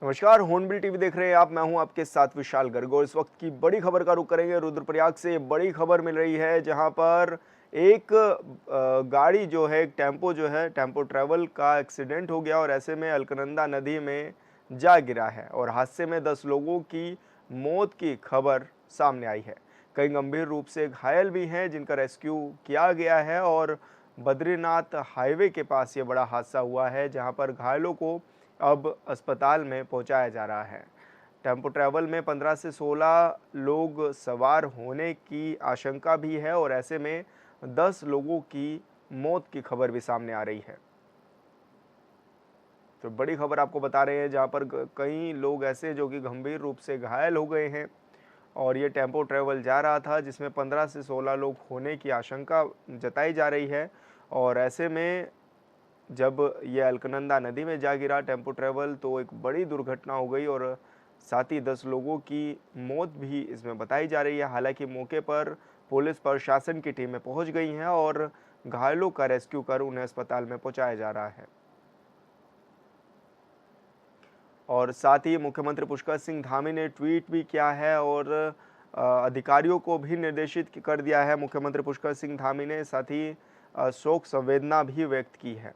नमस्कार, hornbill TV देख रहे हैं आप। मैं हूं आपके साथ विशाल गर्ग और इस वक्त की बड़ी खबर का रुख करेंगे रुद्रप्रयाग से। बड़ी खबर मिल रही है जहां पर एक गाड़ी जो है, एक टेम्पो जो है, टेम्पो ट्रैवल का एक्सीडेंट हो गया और ऐसे में अलकनंदा नदी में जा गिरा है और हादसे में 10 लोगों की मौत की खबर सामने आई है। कई गंभीर रूप से घायल भी हैं जिनका रेस्क्यू किया गया है और बद्रीनाथ हाईवे के पास ये बड़ा हादसा हुआ है जहां पर घायलों को अब अस्पताल में पहुंचाया जा रहा है। टेम्पो ट्रैवल में 15 से 16 लोग सवार होने की आशंका भी है और ऐसे में 10 लोगों की मौत की खबर भी सामने आ रही है। तो बड़ी खबर आपको बता रहे हैं जहां पर कई लोग ऐसे जो कि गंभीर रूप से घायल हो गए हैं और ये टेम्पो ट्रैवल जा रहा था जिसमें 15 से 16 लोग होने की आशंका जताई जा रही है और ऐसे में जब ये अलकनंदा नदी में जा गिरा टेम्पो ट्रैवल तो एक बड़ी दुर्घटना हो गई और साथ ही 10 लोगों की मौत भी इसमें बताई जा रही है। हालांकि मौके पर पुलिस प्रशासन की टीमें पहुंच गई हैं और घायलों का रेस्क्यू कर उन्हें अस्पताल में पहुंचाया जा रहा है। और साथ ही मुख्यमंत्री पुष्कर सिंह धामी ने ट्वीट भी किया है और अधिकारियों को भी निर्देशित कर दिया है। मुख्यमंत्री पुष्कर सिंह धामी ने साथ ही शोक संवेदना भी व्यक्त की है।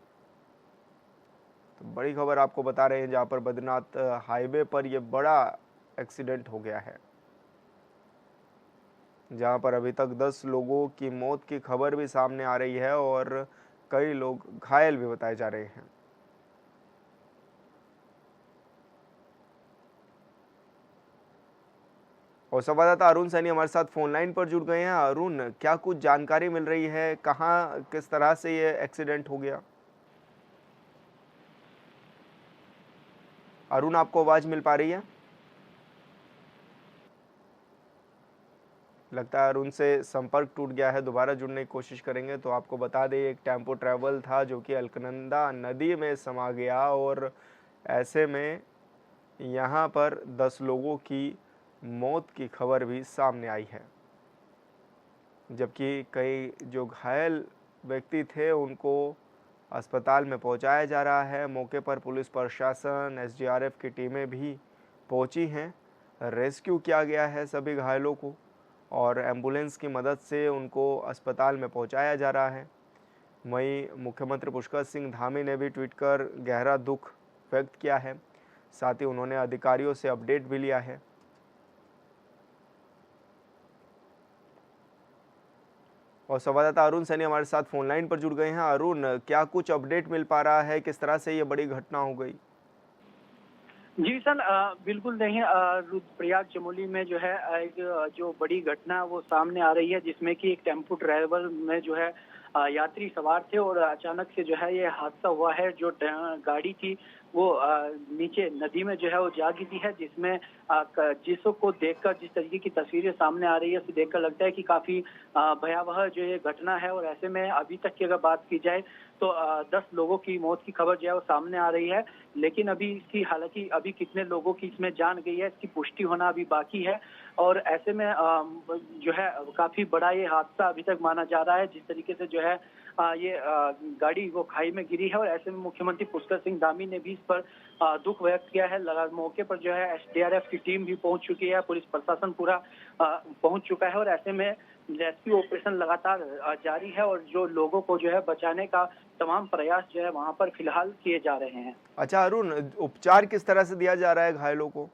तो बड़ी खबर आपको बता रहे हैं जहां पर बद्रीनाथ हाईवे पर यह बड़ा एक्सीडेंट हो गया है जहां पर अभी तक 10 लोगों की मौत की खबर भी सामने आ रही है और कई लोग घायल भी बताए जा रहे हैं। और संवाददाता अरुण सैनी हमारे साथ फोन लाइन पर जुड़ गए हैं। अरुण, क्या कुछ जानकारी मिल रही है, कहाँ किस तरह से ये एक्सीडेंट हो गया? अरुण, आपको आवाज मिल पा रही है? लगता है अरुण से संपर्क टूट गया है। दोबारा जुड़ने की कोशिश करेंगे। तो आपको बता दें एक टेम्पो ट्रैवल था जो कि अलकनंदा नदी में समा गया और ऐसे में यहाँ पर 10 लोगों की मौत की खबर भी सामने आई है, जबकि कई जो घायल व्यक्ति थे उनको अस्पताल में पहुंचाया जा रहा है। मौके पर पुलिस प्रशासन, एसडीआरएफ की टीमें भी पहुंची हैं। रेस्क्यू किया गया है सभी घायलों को और एम्बुलेंस की मदद से उनको अस्पताल में पहुंचाया जा रहा है। वहीं मुख्यमंत्री पुष्कर सिंह धामी ने भी ट्वीट कर गहरा दुख व्यक्त किया है। साथ ही उन्होंने अधिकारियों से अपडेट भी लिया है। और संवाददाता अरुण सैनी हमारे साथ फोन लाइन पर जुड़ गए हैं। अरुण, क्या कुछ अपडेट मिल पा रहा है, किस तरह से ये बड़ी घटना हो गई? जी सर, बिल्कुल नहीं। रुद्रप्रयाग चमोली में जो है एक जो बड़ी घटना वो सामने आ रही है, जिसमें कि एक टेम्पो ड्राइवर में जो है यात्री सवार थे और अचानक से जो है ये हादसा हुआ है। जो गाड़ी थी वो नीचे नदी में जो है वो जा गिरी है, जिसमें जिसको को देखकर जिस तरीके की तस्वीरें सामने आ रही है उसे देखकर लगता है कि काफी भयावह जो ये घटना है। और ऐसे में अभी तक की अगर बात की जाए तो 10 लोगों की मौत की खबर जो है वो सामने आ रही है। लेकिन अभी इसकी हालांकि अभी कितने लोगों की इसमें जान गई है इसकी पुष्टि होना अभी बाकी है। और ऐसे में जो है काफी बड़ा ये हादसा अभी तक माना जा रहा है, जिस तरीके से जो है ये गाड़ी वो खाई में गिरी है। और ऐसे में मुख्यमंत्री पुष्कर सिंह धामी ने भी इस पर दुख व्यक्त किया है। मौके पर जो है एसडीआरएफ की टीम भी पहुंच चुकी है, पुलिस प्रशासन पूरा पहुंच चुका है और ऐसे में रेस्क्यू ऑपरेशन लगातार जारी है और जो लोगों को जो है बचाने का तमाम प्रयास जो है वहां पर फिलहाल किए जा रहे हैं। अच्छा अरुण, उपचार किस तरह से दिया जा रहा है घायलों को?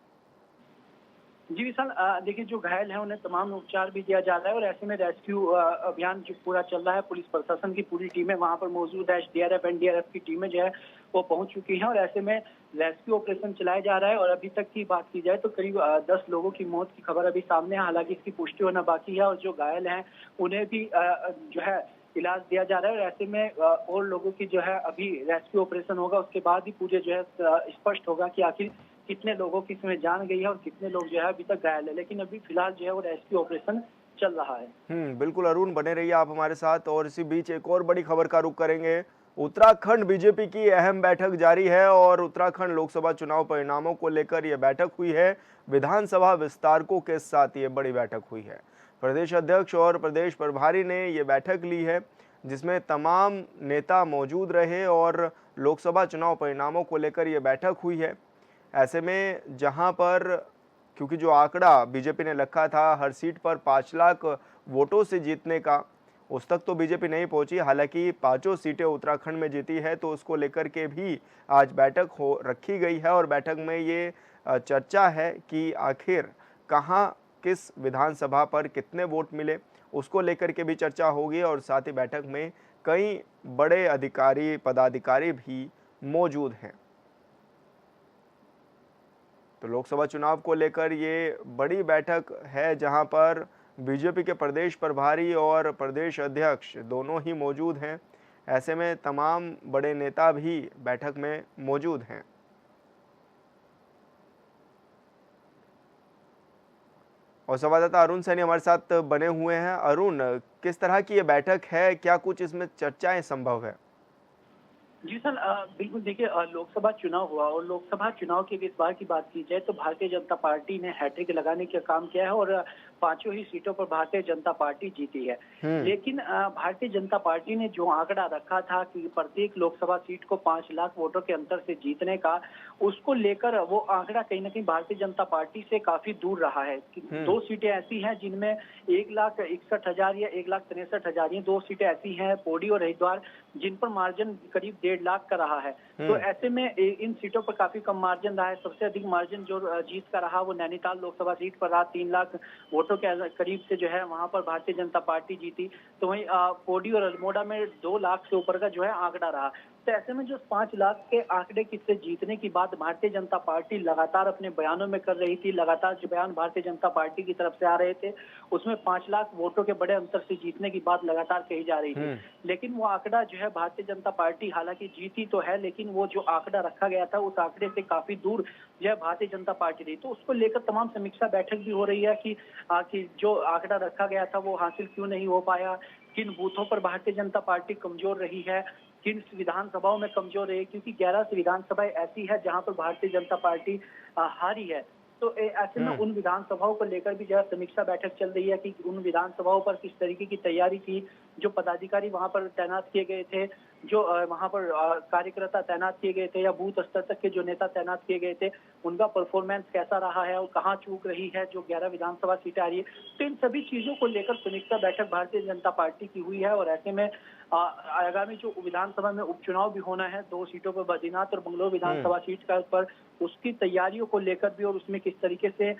जी विशाल, देखिए जो घायल है उन्हें तमाम उपचार भी दिया जा रहा है और ऐसे में रेस्क्यू अभियान जो पूरा चल रहा है। पुलिस प्रशासन की पूरी टीमें वहां पर मौजूद है, एसडीआरएफ एनडीआरएफ की टीमें जो है वो पहुंच चुकी हैं और ऐसे में रेस्क्यू ऑपरेशन चलाया जा रहा है। और अभी तक की बात की जाए तो करीब 10 लोगों की मौत की खबर अभी सामने है, हालांकि इसकी पुष्टि होना बाकी है। और जो घायल हैं उन्हें भी जो है इलाज दिया जा रहा है। और ऐसे में और लोगों की जो है अभी रेस्क्यू ऑपरेशन होगा, उसके बाद ही पूरे जो है स्पष्ट होगा कि आखिर कितने लोगों की इसमें जान गई है और कितने लोग जो है अभी तक घायल है। लेकिन अभी फिलहाल जो है वो रेस्क्यू ऑपरेशन चल रहा है। बिल्कुल अरुण, बने रहिए आप हमारे साथ। और इसी बीच एक और बड़ी खबर का रुख करेंगे। उत्तराखंड बीजेपी की अहम बैठक जारी है और उत्तराखंड लोकसभा चुनाव परिणामों को लेकर यह बैठक हुई है। विधानसभा विस्तारकों के साथ ये बड़ी बैठक हुई है। प्रदेश अध्यक्ष और प्रदेश प्रभारी ने ये बैठक ली है जिसमें तमाम नेता मौजूद रहे और लोकसभा चुनाव परिणामों को लेकर यह बैठक हुई है। ऐसे में जहां पर क्योंकि जो आंकड़ा बीजेपी ने रखा था हर सीट पर 5 लाख वोटों से जीतने का, उस तक तो बीजेपी नहीं पहुंची। हालांकि पांचों सीटें उत्तराखंड में जीती है, तो उसको लेकर के भी आज बैठक हो रखी गई है और बैठक में ये चर्चा है कि आखिर कहां किस विधानसभा पर कितने वोट मिले, उसको लेकर के भी चर्चा होगी। और साथ ही बैठक में कई बड़े अधिकारी पदाधिकारी भी मौजूद हैं। तो लोकसभा चुनाव को लेकर ये बड़ी बैठक है जहां पर बीजेपी के प्रदेश प्रभारी और प्रदेश अध्यक्ष दोनों ही मौजूद हैं। ऐसे में तमाम बड़े नेता भी बैठक में मौजूद हैं। और संवाददाता अरुण सैनी हमारे साथ बने हुए हैं। अरुण, किस तरह की ये बैठक है, क्या कुछ इसमें चर्चाएं संभव है? जी सर, बिल्कुल देखिए, लोकसभा चुनाव हुआ और लोकसभा चुनाव की इस बार की बात की जाए तो भारतीय जनता पार्टी ने हैट्रिक लगाने का काम किया है और पांचों ही सीटों पर भारतीय जनता पार्टी जीती है। लेकिन भारतीय जनता पार्टी ने जो आंकड़ा रखा था कि प्रत्येक लोकसभा सीट को 5 लाख वोटों के अंतर से जीतने का, उसको लेकर वो आंकड़ा कहीं ना कहीं भारतीय जनता पार्टी से काफी दूर रहा है। 2 सीटें ऐसी हैं जिनमें 1,61,000 या 1,63,000, ये 2 सीटें ऐसी हैं पौड़ी और हरिद्वार जिन पर मार्जिन करीब 1.5 लाख का रहा है। तो ऐसे में इन सीटों पर काफी कम मार्जिन रहा है। सबसे अधिक मार्जिन जो जीत का रहा वो नैनीताल लोकसभा सीट पर रहा, 3 लाख वोटों के करीब से जो है वहां पर भारतीय जनता पार्टी जीती। तो वहीं पौड़ी और अल्मोड़ा में 2 लाख से ऊपर का जो है आंकड़ा रहा। तो ऐसे में जो 5 लाख के आंकड़े किससे जीतने की बात भारतीय जनता पार्टी लगातार अपने बयानों में कर रही थी, लगातार जो बयान भारतीय जनता पार्टी की तरफ से आ रहे थे उसमें 5 लाख वोटों के बड़े अंतर से जीतने की बात लगातार कही जा रही थी। लेकिन वो आंकड़ा जो है भारतीय जनता पार्टी हालांकि जीती तो है, लेकिन वो जो आंकड़ा रखा गया था उस आंकड़े से काफी दूर जो है भारतीय जनता पार्टी रही। तो उसको लेकर तमाम समीक्षा बैठक भी हो रही है कि जो आंकड़ा रखा गया था वो हासिल क्यों नहीं हो पाया, किन बूथों पर भारतीय जनता पार्टी कमजोर रही है, किन विधानसभाओं में कमजोर रही, क्योंकि 11 विधानसभाएं ऐसी है जहां पर भारतीय जनता पार्टी हारी है। तो ऐसे में उन विधानसभाओं को लेकर भी जो है समीक्षा बैठक चल रही है कि उन विधानसभाओं पर किस तरीके की तैयारी की, जो पदाधिकारी वहां पर तैनात किए गए थे, जो वहां पर कार्यकर्ता तैनात किए गए थे या बूथ स्तर तक के जो नेता तैनात किए गए थे, उनका परफॉर्मेंस कैसा रहा है और कहाँ चूक रही है जो 11 विधानसभा सीटें आ रही है। तो इन सभी चीजों को लेकर समीक्षा बैठक भारतीय जनता पार्टी की हुई है। और ऐसे में आगामी जो विधानसभा में उपचुनाव भी होना है 2 सीटों पर, बद्रीनाथ और बंगलौर विधानसभा सीट का पर, उसकी तैयारियों को लेकर भी और उसमें किस तरीके से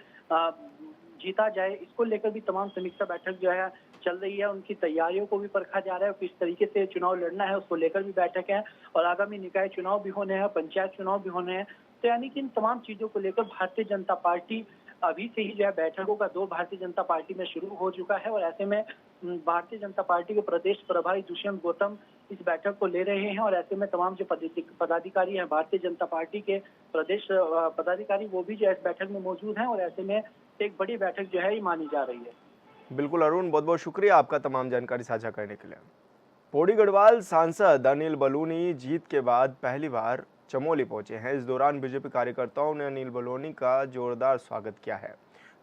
जीता जाए इसको लेकर भी तमाम समीक्षा बैठक जो है चल रही है। उनकी तैयारियों को भी परखा जा रहा है और किस तरीके से चुनाव लड़ना है उसको लेकर भी बैठक है। और आगामी निकाय चुनाव भी होने हैं, पंचायत चुनाव भी होने हैं। तो यानी कि इन तमाम चीजों को लेकर भारतीय जनता पार्टी अभी से ही जो है बैठकों का दौर भारतीय जनता पार्टी में शुरू हो चुका है। और ऐसे में भारतीय जनता पार्टी के प्रदेश प्रभारी दुष्यंत गौतम इस बैठक को ले रहे हैं। और ऐसे में तमाम जो पदाधिकारी हैं भारतीय जनता पार्टी के प्रदेश पदाधिकारी वो भी जो है इस बैठक में मौजूद हैं। और ऐसे में एक बड़ी बैठक जो है ये मानी जा रही है। बिल्कुल अरुण, बहुत बहुत शुक्रिया आपका तमाम जानकारी साझा करने के लिए। पौड़ी गढ़वाल सांसद अनिल बलूनी जीत के बाद पहली बार चमोली पहुंचे हैं। इस दौरान बीजेपी कार्यकर्ताओं ने अनिल बलूनी का जोरदार स्वागत किया है।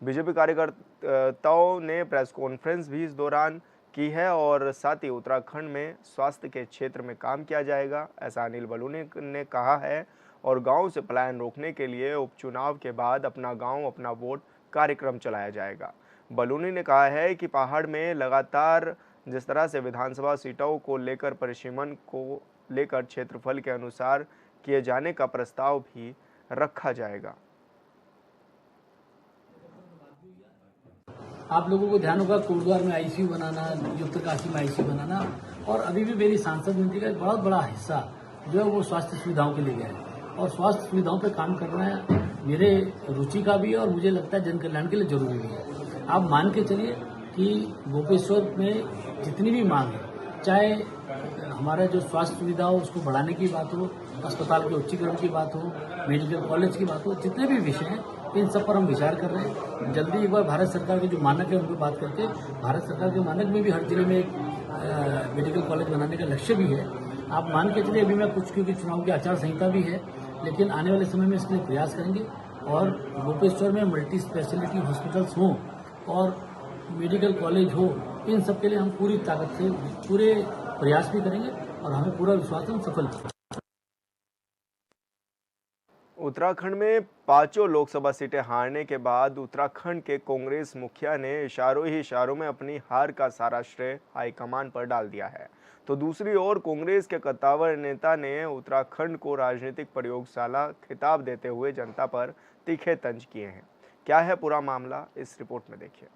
बीजेपी कार्यकर्ताओं ने प्रेस कॉन्फ्रेंस भी इस दौरान की है और साथ ही उत्तराखंड में स्वास्थ्य के क्षेत्र में काम किया जाएगा, ऐसा अनिल बलूनी ने कहा है। और गांव से पलायन रोकने के लिए उपचुनाव के बाद अपना गांव अपना वोट कार्यक्रम चलाया जाएगा। बलूनी ने कहा है कि पहाड़ में लगातार जिस तरह से विधानसभा सीटों को लेकर परिसीमन को लेकर क्षेत्रफल के अनुसार किए जाने का प्रस्ताव भी रखा जाएगा। आप लोगों को ध्यान होगा कोटद्वार में आईसीयू बनाना, उत्तरकाशी में आईसीयू बनाना, और अभी भी मेरी सांसद मंत्री का एक बहुत बड़ा हिस्सा जो है वो स्वास्थ्य सुविधाओं के लिए गया है। और स्वास्थ्य सुविधाओं पे काम करना मेरे रुचि का भी है और मुझे लगता है जन कल्याण के लिए जरूरी भी है। आप मान के चलिए कि गोपेश्वर में जितनी भी मांग है, चाहे हमारा जो स्वास्थ्य सुविधा हो उसको बढ़ाने की बात हो, अस्पताल के उच्चीकरण की बात हो, मेडिकल कॉलेज की बात हो, जितने भी विषय हैं इन सब पर हम विचार कर रहे हैं। जल्दी एक बार भारत सरकार के जो मानक है उन पर बात करके, भारत सरकार के मानक में भी हर जिले में एक मेडिकल कॉलेज बनाने का लक्ष्य भी है। आप मान के चलिए, अभी मैं कुछ क्योंकि चुनाव की आचार संहिता भी है, लेकिन आने वाले समय में इसके लिए प्रयास करेंगे और गोपेश्वर में मल्टी स्पेशलिटी हॉस्पिटल्स हों और मेडिकल कॉलेज हो, इन सब के लिए हम पूरी ताकत से पूरे प्रयास भी करेंगे और हमें पूरा विश्वास है हम सफल होंगे। उत्तराखंड में पांचों लोकसभा सीटें हारने के बाद उत्तराखंड के कांग्रेस मुखिया ने इशारों ही इशारों में अपनी हार का सारा श्रेय हाईकमान पर डाल दिया है। तो दूसरी ओर कांग्रेस के कद्दावर नेता ने उत्तराखंड को राजनीतिक प्रयोगशाला खिताब देते हुए जनता पर तीखे तंज किए हैं। क्या है पूरा मामला, इस रिपोर्ट में देखिए।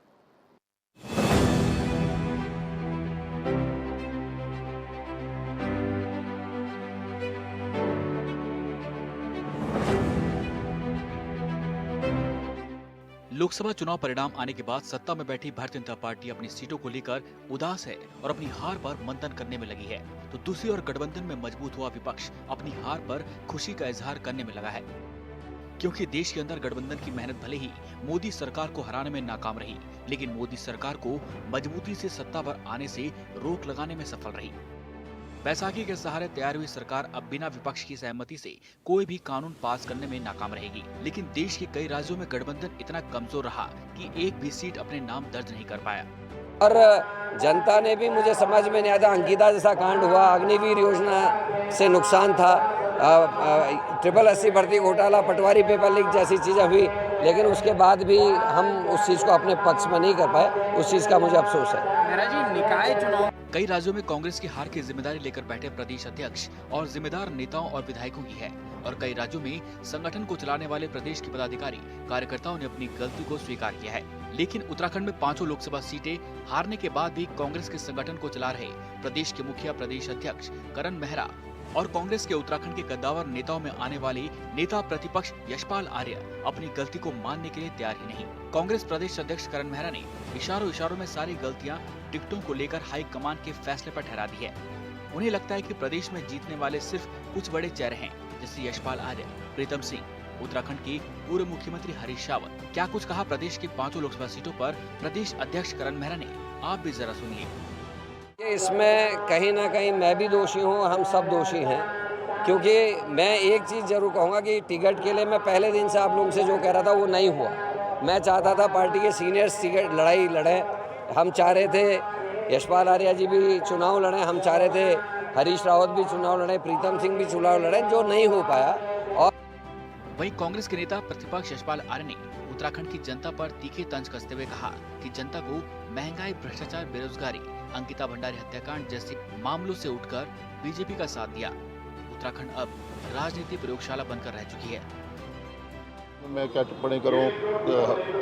लोकसभा चुनाव परिणाम आने के बाद सत्ता में बैठी भारतीय जनता पार्टी अपनी सीटों को लेकर उदास है और अपनी हार पर मंथन करने में लगी है, तो दूसरी ओर गठबंधन में मजबूत हुआ विपक्ष अपनी हार पर खुशी का इजहार करने में लगा है, क्योंकि देश के अंदर गठबंधन की मेहनत भले ही मोदी सरकार को हराने में नाकाम रही, लेकिन मोदी सरकार को मजबूती से सत्ता पर आने से रोक लगाने में सफल रही। बैसाखी के सहारे तैयार हुई सरकार अब बिना विपक्ष की सहमति से कोई भी कानून पास करने में नाकाम रहेगी, लेकिन देश के कई राज्यों में गठबंधन इतना कमजोर रहा कि एक भी सीट अपने नाम दर्ज नहीं कर पाया। और जनता ने भी, मुझे समझ में नहीं आता, अंकिता जैसा कांड हुआ, अग्निवीर योजना से नुकसान था, 8080 भर्ती घोटाला, पटवारी पेपर लीक जैसी चीज़ें हुई, लेकिन उसके बाद भी हम उस चीज़ को अपने पक्ष में नहीं कर पाए। उस चीज़ का मुझे अफसोस है। निकाय चुनाव कई राज्यों में कांग्रेस की हार की जिम्मेदारी लेकर बैठे प्रदेश अध्यक्ष और जिम्मेदार नेताओं और विधायकों की है, और कई राज्यों में संगठन को चलाने वाले प्रदेश के पदाधिकारी कार्यकर्ताओं ने अपनी गलती को स्वीकार किया है। लेकिन उत्तराखंड में पांचों लोकसभा सीटें हारने के बाद भी कांग्रेस के संगठन को चला रहे प्रदेश के मुखिया प्रदेश अध्यक्ष करण मेहरा और कांग्रेस के उत्तराखंड के कद्दावर नेताओं में आने वाले नेता प्रतिपक्ष यशपाल आर्य अपनी गलती को मानने के लिए तैयार ही नहीं। कांग्रेस प्रदेश अध्यक्ष करण मेहरा ने इशारों में सारी गलतियां टिकटों को लेकर हाईकमान के फैसले पर ठहरा दी है। उन्हें लगता है कि प्रदेश में जीतने वाले सिर्फ कुछ बड़े चेहरे हैं, जैसे यशपाल आर्य, प्रीतम सिंह, उत्तराखंड के पूर्व मुख्यमंत्री हरीश रावत। क्या कुछ कहा प्रदेश की पांचों लोकसभा सीटों पर प्रदेश अध्यक्ष करण मेहरा ने, आप भी जरा सुनिए। इसमें कहीं ना कहीं मैं भी दोषी हूँ, हम सब दोषी हैं, क्योंकि मैं एक चीज़ जरूर कहूँगा कि टिकट के लिए मैं पहले दिन से आप लोगों से जो कह रहा था वो नहीं हुआ। मैं चाहता था पार्टी के सीनियर्स टिकट लड़ाई लड़ें, हम चाह रहे थे यशपाल आर्य जी भी चुनाव लड़ें, हम चाह रहे थे हरीश रावत भी चुनाव लड़ें, प्रीतम सिंह भी चुनाव लड़ें, जो नहीं हो पाया। और वहीं कांग्रेस के नेता प्रतिपक्ष यशपाल आर्य ने उत्तराखंड की जनता पर तीखे तंज कसते हुए कहा कि जनता को महंगाई, भ्रष्टाचार, बेरोजगारी, अंकिता भंडारी हत्याकांड जैसे मामलों से उठकर बीजेपी का साथ दिया। उत्तराखंड अब राजनीति प्रयोगशाला बनकर रह चुकी है। मैं क्या टिप्पणी करूं,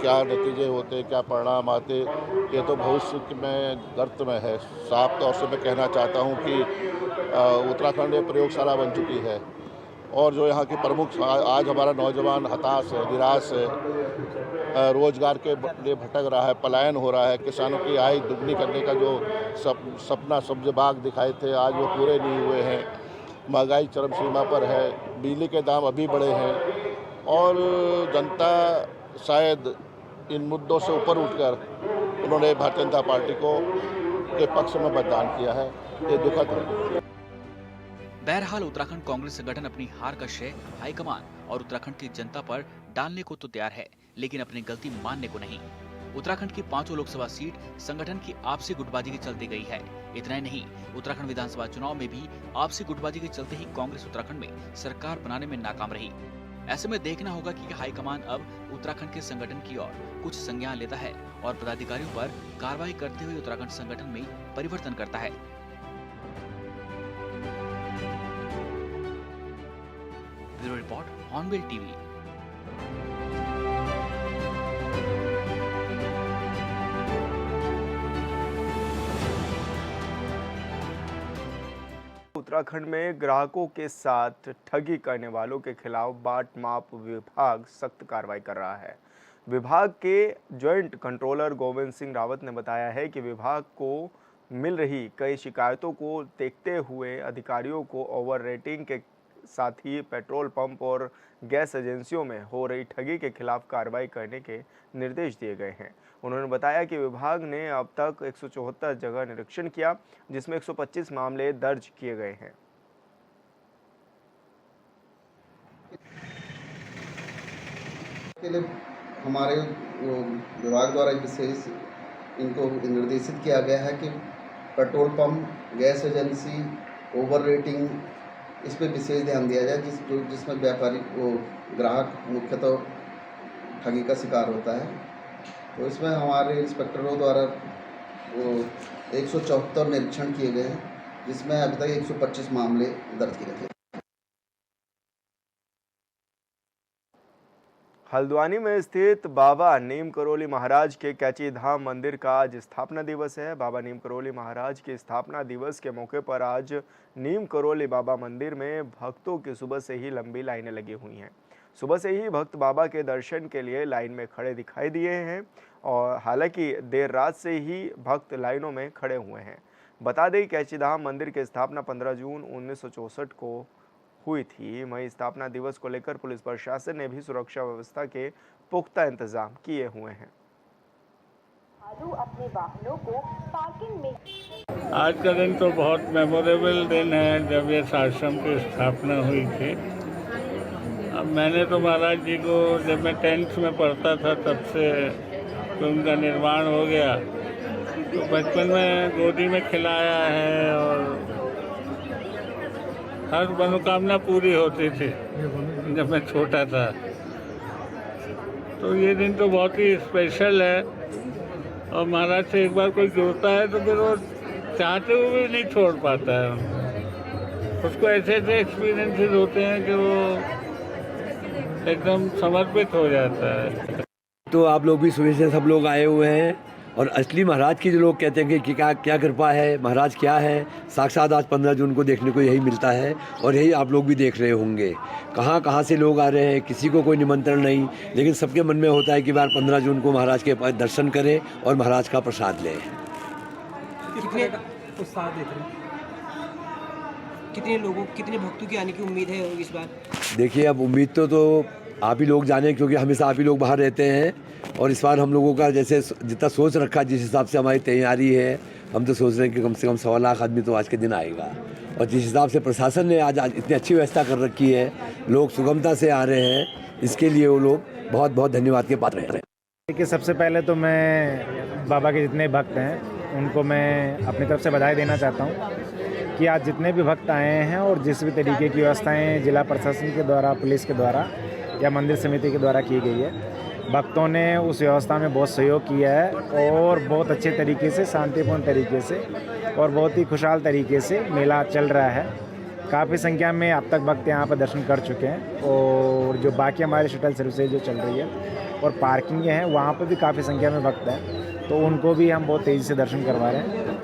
क्या नतीजे होते, क्या परिणाम आते, ये तो भविष्य में गर्त में है। साफ तौर से मैं कहना चाहता हूं कि उत्तराखंड एक प्रयोगशाला बन चुकी है, और जो यहाँ की प्रमुख, आज हमारा नौजवान हताश है, निराश है, रोजगार के लिए भटक रहा है, पलायन हो रहा है। किसानों की आय दुगनी करने का जो सपना सब्ज बाग दिखाए थे, आज वो पूरे नहीं हुए हैं। महंगाई चरम सीमा पर है, बिजली के दाम अभी बढ़े हैं, और जनता शायद इन मुद्दों से ऊपर उठकर उन्होंने भारतीय जनता पार्टी के पक्ष में मतदान किया है। ये दुखद है। बहरहाल उत्तराखंड कांग्रेस संगठन अपनी हार का श्रेय हाईकमान और उत्तराखंड की जनता पर डालने को तो तैयार है, लेकिन अपनी गलती मानने को नहीं। उत्तराखंड की पांचों लोकसभा सीट संगठन की आपसी गुटबाजी के चलते गई है। इतना ही नहीं, उत्तराखंड विधानसभा चुनाव में भी आपसी गुटबाजी के चलते ही कांग्रेस उत्तराखंड में सरकार बनाने में नाकाम रही। ऐसे में देखना होगा कि हाईकमान अब उत्तराखंड के संगठन की ओर कुछ संज्ञान लेता है और पदाधिकारियों पर कार्रवाई करते हुए उत्तराखंड संगठन में परिवर्तन करता है। Bureau report, hornbill TV. Uttarakhand में ग्राहकों के साथ ठगी करने वालों के खिलाफ बाट माप विभाग सख्त कार्रवाई कर रहा है। विभाग के जॉइंट कंट्रोलर गोविंद सिंह रावत ने बताया है कि विभाग को मिल रही कई शिकायतों को देखते हुए अधिकारियों को ओवर रेटिंग के साथ ही पेट्रोल पंप और गैस एजेंसियों में हो रही ठगी के खिलाफ कार्रवाई करने के निर्देश दिए गए हैं। उन्होंने बताया कि विभाग ने अब तक 174 जगह निरीक्षण किया, जिसमें 125 मामले दर्ज किए गए हैं। के लिए हमारे विभाग द्वारा विशेष इनको निर्देशित किया गया है कि petrol pump, gas agency, over rating इस पे विशेष ध्यान दिया जाए, जिसमें व्यापारी वो ग्राहक मुख्यतः ठगी का शिकार होता है। तो इसमें हमारे इंस्पेक्टरों द्वारा वो 174 निरीक्षण किए गए हैं, जिसमें अभी तक 125 मामले दर्ज किए गए। हल्द्वानी में स्थित बाबा नीम करोली महाराज के कैची धाम मंदिर का आज स्थापना दिवस है। बाबा नीम करोली महाराज के स्थापना दिवस के मौके पर आज नीम करोली बाबा मंदिर में भक्तों की सुबह से ही लंबी लाइनें लगी हुई हैं। सुबह से ही भक्त बाबा के दर्शन के लिए लाइन में खड़े दिखाई दिए हैं और हालांकि देर रात से ही भक्त लाइनों में खड़े हुए हैं। बता दें कैची धाम मंदिर की स्थापना 15 जून 1964 को हुई थी। वहीं स्थापना दिवस को लेकर पुलिस प्रशासन ने भी सुरक्षा व्यवस्था के पुख्ता इंतजाम किए हुए हैं। अपने वाहनों को पार्किंग में। आज का दिन तो बहुत मेमोरेबल दिन है, जब ये आश्रम की स्थापना हुई थी। अब मैंने तो महाराज जी को जब मैं 10th में पढ़ता था तब से तो उनका निर्माण हो गया, तो बचपन में गोदी में खिलाया है और हर मनोकामना पूरी होती थी जब मैं छोटा था। तो ये दिन तो बहुत ही स्पेशल है और महाराज से एक बार कोई जुड़ता है तो फिर वो चाहते हुए भी नहीं छोड़ पाता है। उसको ऐसे ऐसे एक्सपीरियंसेस होते हैं कि वो एकदम समर्पित हो जाता है। तो आप लोग भी सुबह से सब लोग आए हुए हैं और असली महाराज की जो लोग कहते हैं कि क्या कृपा है, महाराज क्या है, साक्षात आज 15 जून को देखने को यही मिलता है और यही आप लोग भी देख रहे होंगे। कहाँ से लोग आ रहे हैं, किसी को कोई निमंत्रण नहीं, लेकिन सबके मन में होता है कि बार 15 जून को महाराज के पास दर्शन करें और महाराज का प्रसाद लें। कितने उत्साह देख रहे हैं, कितने भक्तों की आने की उम्मीद है इस बार? देखिए, अब उम्मीद तो आप ही लोग जाने, क्योंकि हमेशा आप ही लोग बाहर रहते हैं और इस बार हम लोगों का जैसे जितना सोच रखा, जिस हिसाब से हमारी तैयारी है, हम तो सोच रहे हैं कि कम से कम 1.25 लाख आदमी तो आज के दिन आएगा। और जिस हिसाब से प्रशासन ने आज इतनी अच्छी व्यवस्था कर रखी है, लोग सुगमता से आ रहे हैं, इसके लिए वो लोग बहुत बहुत धन्यवाद के पात्र हैं। देखिए, सबसे पहले तो मैं बाबा के जितने भक्त हैं उनको मैं अपनी तरफ से बधाई देना चाहता हूँ कि आज जितने भी भक्त आए हैं और जिस भी तरीके की व्यवस्थाएं जिला प्रशासन के द्वारा, पुलिस के द्वारा या मंदिर समिति के द्वारा की गई है, भक्तों ने उस व्यवस्था में बहुत सहयोग किया है और बहुत अच्छे तरीके से, शांतिपूर्ण तरीके से और बहुत ही खुशहाल तरीके से मेला चल रहा है। काफ़ी संख्या में अब तक भक्त यहाँ पर दर्शन कर चुके हैं और जो बाकी हमारी शटल सर्विसेज जो चल रही है और पार्किंग हैं, वहाँ पर भी काफ़ी संख्या में भक्त हैं, तो उनको भी हम बहुत तेज़ी से दर्शन करवा रहे हैं।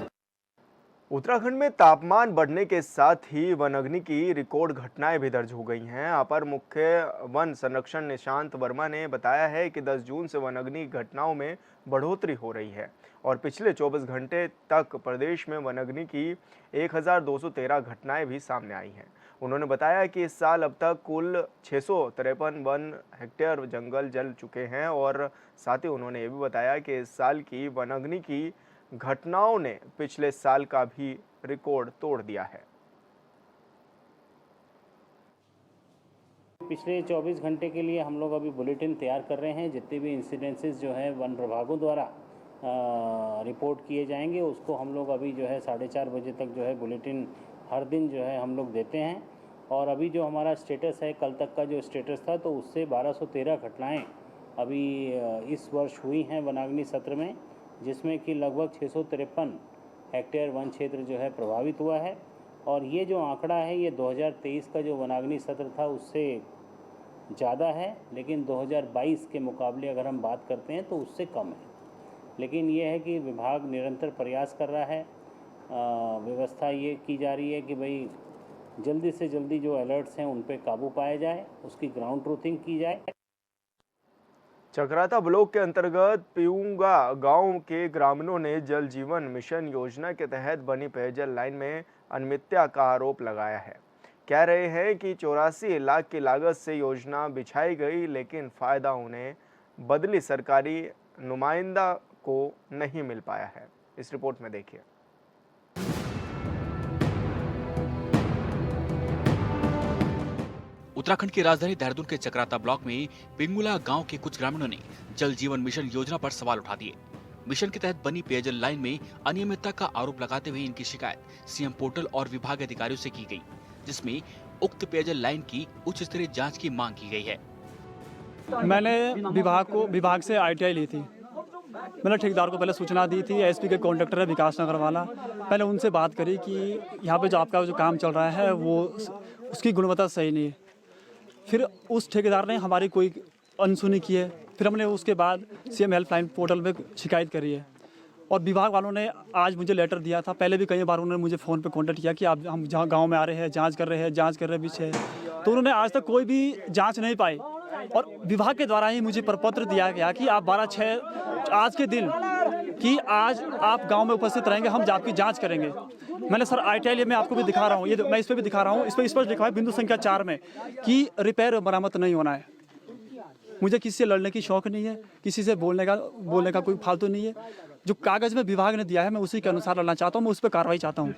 उत्तराखंड में तापमान बढ़ने के साथ ही वनाग्नि की रिकॉर्ड घटनाएं भी दर्ज हो गई हैं। अपर मुख्य वन संरक्षण निशांत वर्मा ने बताया है कि 10 जून से वनाग्नि घटनाओं में बढ़ोतरी हो रही है और पिछले 24 घंटे तक प्रदेश में वनाग्नि की 1213 घटनाएं भी सामने आई हैं। उन्होंने बताया कि इस साल अब तक कुल 653 वन हेक्टेयर जंगल जल चुके हैं और साथ ही उन्होंने ये भी बताया कि इस साल की वनाग्नि की घटनाओं ने पिछले साल का भी रिकॉर्ड तोड़ दिया है। पिछले 24 घंटे के लिए हम लोग अभी बुलेटिन तैयार कर रहे हैं। जितने भी इंसिडेंसेस जो है वन विभागों द्वारा रिपोर्ट किए जाएंगे, उसको हम लोग अभी जो है 4:30 बजे तक जो है बुलेटिन हर दिन जो है हम लोग देते हैं। और अभी जो हमारा स्टेटस है, कल तक का जो स्टेटस था, तो उससे 1213 घटनाएं अभी इस वर्ष हुई हैं वनाग्नि सत्र में, जिसमें कि लगभग 653 हेक्टेयर वन क्षेत्र जो है प्रभावित हुआ है। और ये जो आंकड़ा है, ये 2023 का जो वनाग्नि सत्र था उससे ज़्यादा है, लेकिन 2022 के मुकाबले अगर हम बात करते हैं तो उससे कम है। लेकिन ये है कि विभाग निरंतर प्रयास कर रहा है, व्यवस्था ये की जा रही है कि भाई जल्दी से जल्दी जो अलर्ट्स हैं उन पे काबू पाया जाए, उसकी ग्राउंड ट्रूथिंग की जाए। चक्राता ब्लॉक के अंतर्गत पियूंगा गांव के ग्रामीणों ने जल जीवन मिशन योजना के तहत बनी पेयजल लाइन में अनियमितता का आरोप लगाया है। कह रहे हैं कि 84 लाख की लागत से योजना बिछाई गई, लेकिन फायदा उन्हें बदली सरकारी नुमाइंदा को नहीं मिल पाया है। इस रिपोर्ट में देखिए। उत्तराखंड की राजधानी देहरादून के चक्राता ब्लॉक में पिंगुला गांव के कुछ ग्रामीणों ने जल जीवन मिशन योजना पर सवाल उठा दिए। मिशन के तहत बनी पेयजल लाइन में अनियमितता का आरोप लगाते हुए इनकी शिकायत सीएम पोर्टल और विभाग अधिकारियों से की गई, जिसमें उक्त पेयजल लाइन की उच्च स्तरीय जाँच की मांग की गई है। मैंने विभाग से ITI ली थी। मैंने ठेकेदार को पहले सूचना दी थी। SP के कॉन्ट्रैक्टर है विकास नगर वाला, पहले उनसे बात करी कि यहाँ पे जो आपका जो काम चल रहा है वो उसकी गुणवत्ता सही नहीं है। फिर उस ठेकेदार ने हमारी कोई अनसुनी की है। फिर हमने उसके बाद CM हेल्पलाइन पोर्टल में शिकायत करी है और विभाग वालों ने आज मुझे लेटर दिया था। पहले भी कई बार उन्होंने मुझे फ़ोन पे कांटेक्ट किया कि आप हम जहाँ गांव में आ रहे हैं, जांच कर रहे हैं पीछे, तो उन्होंने आज तक कोई भी जांच नहीं पाई। और विभाग के द्वारा ही मुझे प्रपत्र दिया गया कि आप 12/6 आज के दिन कि आज आप गांव में उपस्थित रहेंगे, हम आपकी जांच करेंगे। मैंने सर ITI में आपको भी दिखा रहा हूँ, ये मैं इस पर भी दिखा रहा हूँ, इस पर स्पष्ट लिखा है बिंदु संख्या 4 में कि रिपेयर मरम्मत नहीं होना है। मुझे किसी से लड़ने की शौक नहीं है, किसी से बोलने का कोई फालतू नहीं है। जो कागज में विभाग ने दिया है मैं उसी के अनुसार लड़ना चाहता हूँ, मैं उस पर कार्रवाई चाहता हूँ।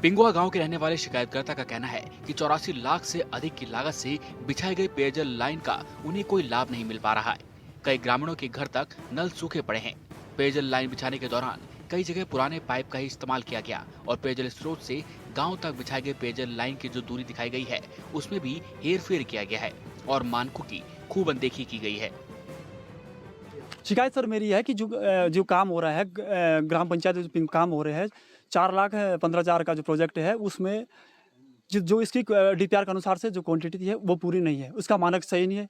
पिंगुआ गांव के रहने वाले शिकायतकर्ता का कहना है कि 84 लाख से अधिक की लागत से बिछाई गई पेयजल लाइन का उन्हें कोई लाभ नहीं मिल पा रहा है। कई ग्रामीणों के घर तक नल सूखे पड़े हैं। पेयजल लाइन बिछाने के दौरान कई जगह पुराने पाइप का ही इस्तेमाल किया गया और पेयजल स्रोत से गांव तक बिछाई गई पेयजल लाइन की जो दूरी दिखाई गई है उसमें भी हेरफेर किया गया है और मानकों की खूब अनदेखी की गई है। शिकायत सर मेरी है कि जो काम हो रहा है ग्राम पंचायत जो काम हो रहे हैं 4,15,000 का जो प्रोजेक्ट है उसमें जो इसकी DPR के अनुसार से जो क्वांटिटी है वो पूरी नहीं है, उसका मानक सही नहीं है।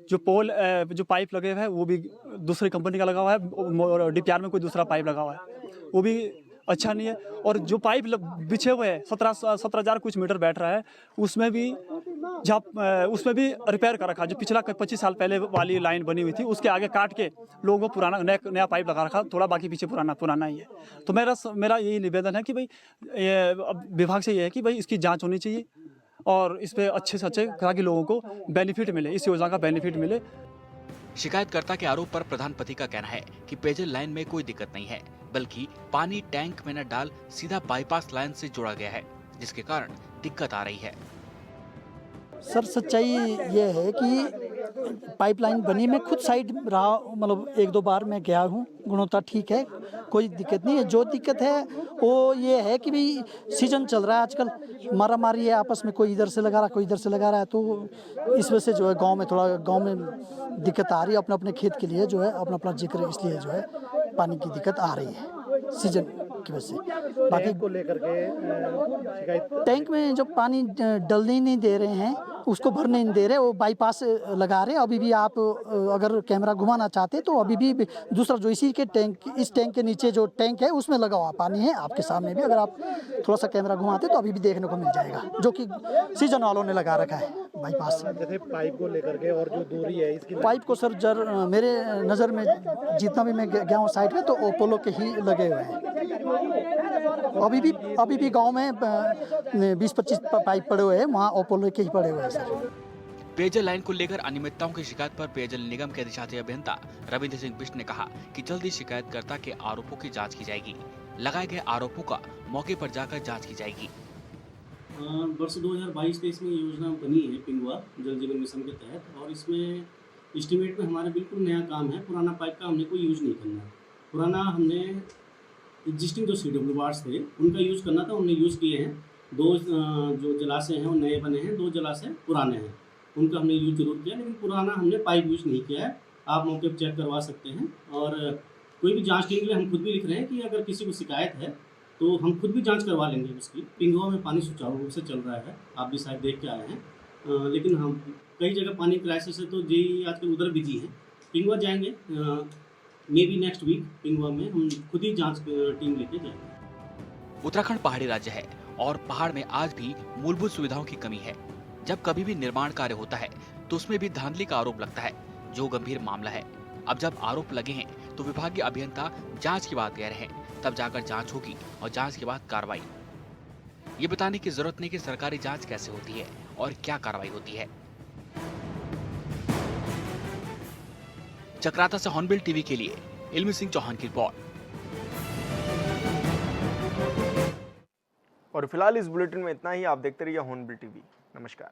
जो पोल जो पाइप लगे हुए हैं वो भी दूसरी कंपनी का लगा हुआ है और DPR में कोई दूसरा पाइप लगा हुआ है, वो भी अच्छा नहीं है। और जो पाइप बिछे हुए हैं 17,000 कुछ मीटर बैठ रहा है उसमें भी उसमें भी रिपेयर कर रखा। जो पिछला 25 साल पहले वाली लाइन बनी हुई थी उसके आगे काट के लोगों को पुराना नया पाइप लगा रखा, थोड़ा बाकी पीछे पुराना ही है। तो मेरा यही निवेदन है कि भाई विभाग से ये है कि भाई इसकी जाँच होनी चाहिए और इस पर अच्छे से अच्छे ताकि लोगों को बेनिफिट मिले, इस योजना का बेनिफिट मिले। शिकायतकर्ता के आरोप पर प्रधान पति का कहना है कि पेयजल लाइन में कोई दिक्कत नहीं है, बल्कि पानी टैंक में न डाल सीधा बाईपास लाइन से जोड़ा गया है, जिसके कारण दिक्कत आ रही है। सर सच्चाई ये है कि पाइपलाइन बनी, मैं खुद साइड रहा, मतलब 1-2 बार मैं गया हूँ, गुणवत्ता ठीक है, कोई दिक्कत नहीं है। जो दिक्कत है वो ये है कि भाई सीजन चल रहा है आजकल, मारा मारी है आपस में, कोई इधर से लगा रहा कोई इधर से लगा रहा है, तो इस वजह से जो है गांव में दिक्कत आ रही है। अपने खेत के लिए जो है अपना जिक्र, इसलिए जो है पानी की दिक्कत आ रही है सीजन की वजह से। बाकी को लेकर के शिकायत, टैंक में जो पानी डलने नहीं दे रहे हैं, उसको भरने नहीं दे रहे, वो बाईपास लगा रहे हैं। अभी भी आप अगर कैमरा घुमाना चाहते तो अभी भी दूसरा जो इसी के टैंक, इस टैंक के नीचे जो टैंक है उसमें लगा हुआ पानी है आपके सामने भी, अगर आप थोड़ा सा कैमरा घुमाते तो अभी भी देखने को मिल जाएगा, जो कि सीजन वालों ने लगा रखा है बाईपास। जैसे पाइप को लेकर के और जो दूरी है इसकी, पाइप को सर मेरे नज़र में जितना भी मैं गया हूँ साइड में तो ओपोलो के ही लगे हुए हैं। अभी भी गाँव में 20-25 पाइप पड़े हुए हैं, वहाँ ओपोलो के ही पड़े हुए हैं। पेयजल लाइन को लेकर अनियमितताओं की शिकायत पर पेयजल निगम के अधिशासी अभियंता रविंद्र सिंह बिष्ट ने कहा कि जल्द ही शिकायतकर्ता के आरोपों की जांच की जाएगी। लगाए गए आरोपों का मौके पर जाकर जांच की जाएगी। वर्ष 2022-23 में योजना बनी है पिंगुआ जल जीवन मिशन के तहत, और इसमें एस्टीमेट में हमारा बिल्कुल नया काम है। पुराना पाइप का हमने कोई यूज नहीं करना। पुराना हमने एग्जिस्टिंग जो CWRs थे उनका यूज़ करना था, हमने यूज़ किए हैं। 2 जो जलाशय हैं वो नए बने हैं, 2 जलाशय पुराने हैं, उनका हमने यूज़ जरूर किया, लेकिन पुराना हमने पाइप यूज़ नहीं किया है। आप मौके पर चेक करवा सकते हैं, और कोई भी जांच के लिए हम खुद भी लिख रहे हैं कि अगर किसी को शिकायत है तो हम खुद भी जांच करवा लेंगे उसकी। पिंगुआ में पानी सुचारू रूप से चल रहा है, आप भी शायद देख के आए हैं, लेकिन हम कई जगह पानी क्राइसिस है तो जेई आजकल उधर बिजी है। पिंगुआ जाएंगे, may be next week Pingua में हम खुद ही जांच टीम लेके जाएंगे। उत्तराखंड पहाड़ी राज्य है और पहाड़ में आज भी मूलभूत सुविधाओं की कमी है। जब कभी भी निर्माण कार्य होता है तो उसमें भी धांधली का आरोप लगता है, जो गंभीर मामला है। अब जब आरोप लगे हैं तो विभागीय अभियंता जांच की बात कह रहे हैं, तब जाकर जांच होगी और जांच के बाद कार्रवाई। ये बताने की जरूरत नहीं कि सरकारी जांच कैसे होती है और क्या कार्रवाई होती है। चक्राता से हॉर्नबिल टीवी के लिए इल्मी सिंह चौहान की रिपोर्ट। और फिलहाल इस बुलेटिन में इतना ही। आप देखते रहिए हॉर्नबिल टीवी। नमस्कार।